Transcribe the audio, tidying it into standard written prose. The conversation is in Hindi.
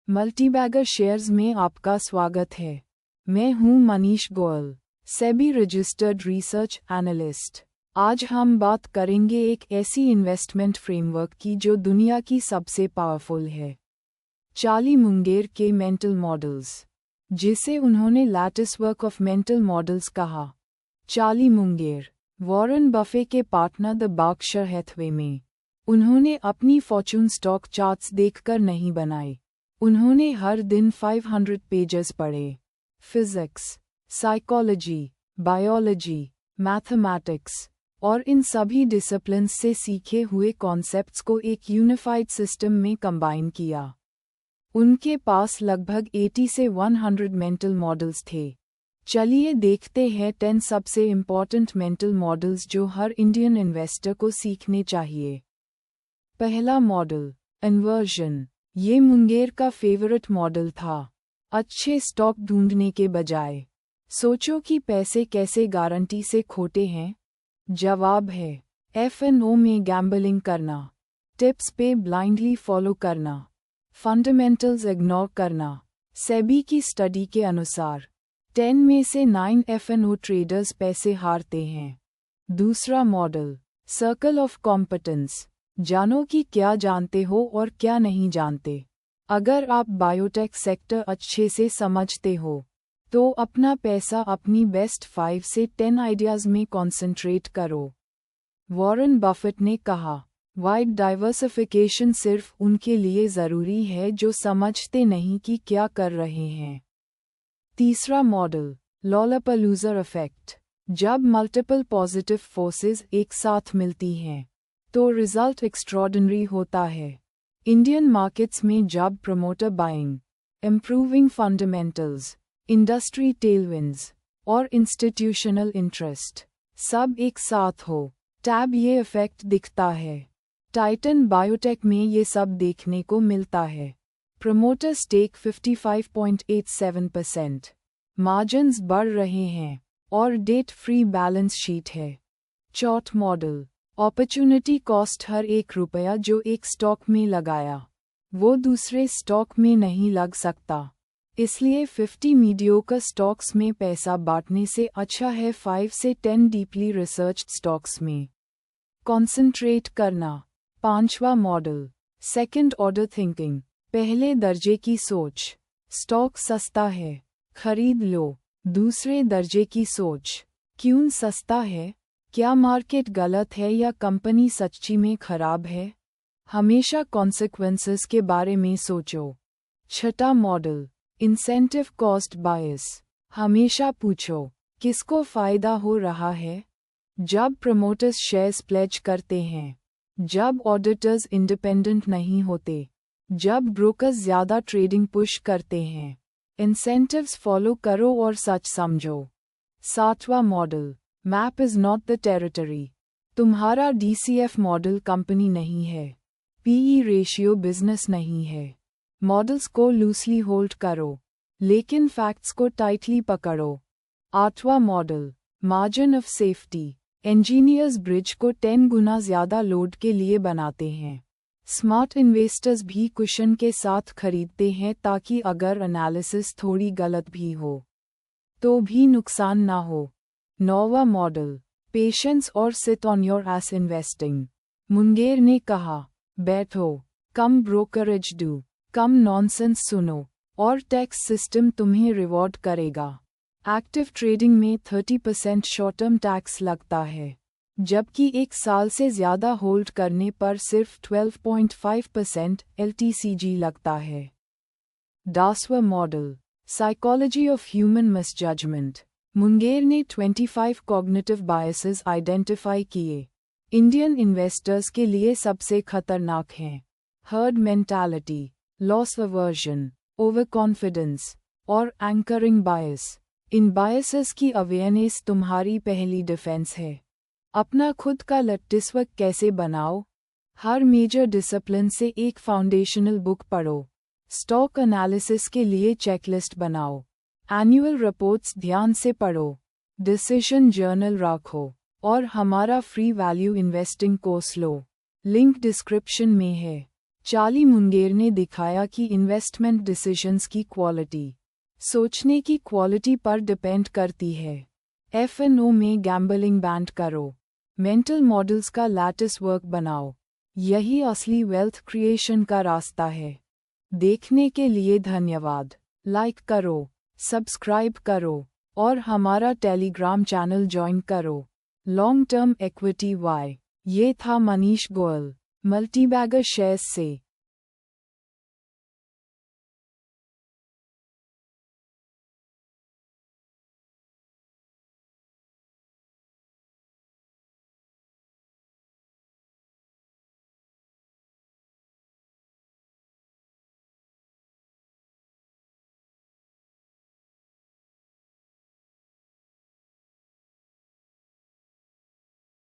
मल्टीबैगर शेयर्स में आपका स्वागत है। मैं हूं Manish Goyal, SEBI registered research analyst. आज हम बात करेंगे एक ऐसी इन्वेस्टमेंट फ्रेमवर्क की जो दुनिया की सबसे पावरफुल है, चार्ली मुंगेर के मेंटल मॉडल्स, जिसे उन्होंने lattice work of mental models कहा। चार्ली मुंगेर वॉरेन बफे के पार्टनर द बर्कशायर हैथवे में। उन्होंने अपनी फॉर्चून स्टॉक चार्ट्स देखकर नहीं बनाए, उन्होंने हर दिन 500 पेजेस पढ़े। फिजिक्स, साइकोलॉजी, बायोलॉजी, मैथमेटिक्स और इन सभी डिसिप्लिन्स से सीखे हुए कॉन्सेप्ट्स को एक यूनिफाइड सिस्टम में कंबाइन किया। उनके पास लगभग 80 से 100 मेंटल मॉडल्स थे। चलिए देखते हैं 10 सबसे इम्पॉर्टेंट मेंटल मॉडल्स जो हर इंडियन इन्वेस्टर को सीखने चाहिए। पहला मॉडल, इन्वर्जन। ये मुंगेर का फेवरेट मॉडल था। अच्छे स्टॉक ढूंढने के बजाय सोचो कि पैसे कैसे गारंटी से खोटे हैं। जवाब है F&O में गैम्बलिंग करना, टिप्स पे ब्लाइंडली फॉलो करना, फंडामेंटल्स इग्नोर करना। सेबी की स्टडी के अनुसार 10 में से 9 F&O ट्रेडर्स पैसे हारते हैं। दूसरा मॉडल, सर्कल ऑफ कॉम्पिटेंस। जानो कि क्या जानते हो और क्या नहीं जानते। अगर आप बायोटेक सेक्टर अच्छे से समझते हो तो अपना पैसा अपनी बेस्ट 5 से 10 आइडियाज़ में कॉन्सेंट्रेट करो। वॉरेन बफेट ने कहा, वाइड डाइवर्सिफिकेशन सिर्फ उनके लिए ज़रूरी है जो समझते नहीं कि क्या कर रहे हैं। तीसरा मॉडल, लॉलापालूज़ा इफेक्ट। जब मल्टीपल पॉजिटिव फोर्सेस एक साथ मिलती हैं तो रिजल्ट एक्स्ट्रॉर्डिनरी होता है। इंडियन मार्केट्स में जब promoter buying, improving fundamentals, industry tailwinds और इंस्टीट्यूशनल इंटरेस्ट सब एक साथ हो तब ये इफेक्ट दिखता है। टाइटन बायोटेक में ये सब देखने को मिलता है। प्रमोटर स्टेक 55.87%, मार्जिन्स बढ़ रहे हैं और डेट फ्री बैलेंस शीट है। चौथा मॉडल, अपॉर्चुनिटी कॉस्ट। हर ₹1 जो एक स्टॉक में लगाया वो दूसरे स्टॉक में नहीं लग सकता, इसलिए 50 मीडियोकर स्टॉक्स में पैसा बांटने से अच्छा है 5 से 10 डीपली रिसर्च्ड स्टॉक्स में कॉन्सेंट्रेट करना। पांचवा मॉडल, सेकंड ऑर्डर थिंकिंग। पहले दर्जे की सोच, स्टॉक सस्ता है खरीद लो। दूसरे दर्जे की सोच, क्यों सस्ता है, क्या मार्केट गलत है या कंपनी सच्ची में खराब है। हमेशा कॉन्सिक्वेंसेस के बारे में सोचो। छठा मॉडल, इंसेंटिव कॉस्ट बायस। हमेशा पूछो किसको फायदा हो रहा है। जब प्रमोटर्स शेयर्स प्लेज करते हैं, जब ऑडिटर्स इंडिपेंडेंट नहीं होते, जब ब्रोकर्स ज़्यादा ट्रेडिंग पुश करते हैं, इंसेंटिव्स फॉलो करो और सच समझो। सातवां model, map is not the territory. तुम्हारा DCF मॉडल कंपनी नहीं है, PE रेशियो बिजनेस नहीं है। मॉडल्स को लूसली होल्ड करो लेकिन फैक्ट्स को टाइटली पकड़ो। आठवां model, margin of safety. Engineers bridge को 10 गुना ज़्यादा लोड के लिए बनाते हैं। स्मार्ट इन्वेस्टर्स भी कुशन के साथ खरीदते हैं ताकि अगर एनालिसिस थोड़ी गलत भी हो तो भी नुकसान ना हो। नौवां मॉडल, पेशेंस और sit on your S investing. Munger ने कहा, बैठो, कम ब्रोकरेज डू, कम नॉनसेंस सुनो और टैक्स सिस्टम तुम्हें रिवॉर्ड करेगा। एक्टिव ट्रेडिंग में 30% शॉर्ट टर्म टैक्स लगता है, जबकि एक साल से ज़्यादा होल्ड करने पर सिर्फ 12.5% LTCG लगता है। 10वां model, psychology of human misjudgment. Munger ने 25 कॉग्निटिव बायसेस आइडेंटिफाई किए। इंडियन इन्वेस्टर्स के लिए सबसे खतरनाक हैं herd mentality, loss aversion, over confidence और एंकरिंग बायस। इन बायसेस की अवेयरनेस तुम्हारी पहली डिफेंस है। अपना खुद का लैटिस कैसे बनाओ। हर मेजर डिसिप्लिन से एक फाउंडेशनल बुक पढ़ो। स्टॉक एनालिसिस के लिए चेकलिस्ट बनाओ। एनुअल रिपोर्ट्स ध्यान से पढ़ो। डिसीजन जर्नल रखो और हमारा फ्री वैल्यू इन्वेस्टिंग कोर्स लो। लिंक डिस्क्रिप्शन में है। चार्ली मुंगेर ने दिखाया कि इन्वेस्टमेंट डिसीजंस की क्वालिटी सोचने की क्वालिटी पर डिपेंड करती है। F&O में गैम्बलिंग बैंड करो। मेंटल मॉडल्स का लैटिस वर्क बनाओ। यही असली वेल्थ क्रिएशन का रास्ता है। देखने के लिए धन्यवाद। लाइक करो, सब्सक्राइब करो और हमारा टेलीग्राम चैनल ज्वाइन करो। Long term equity why. ये था मनीष गोयल, मल्टीबैगर शेयर्स से।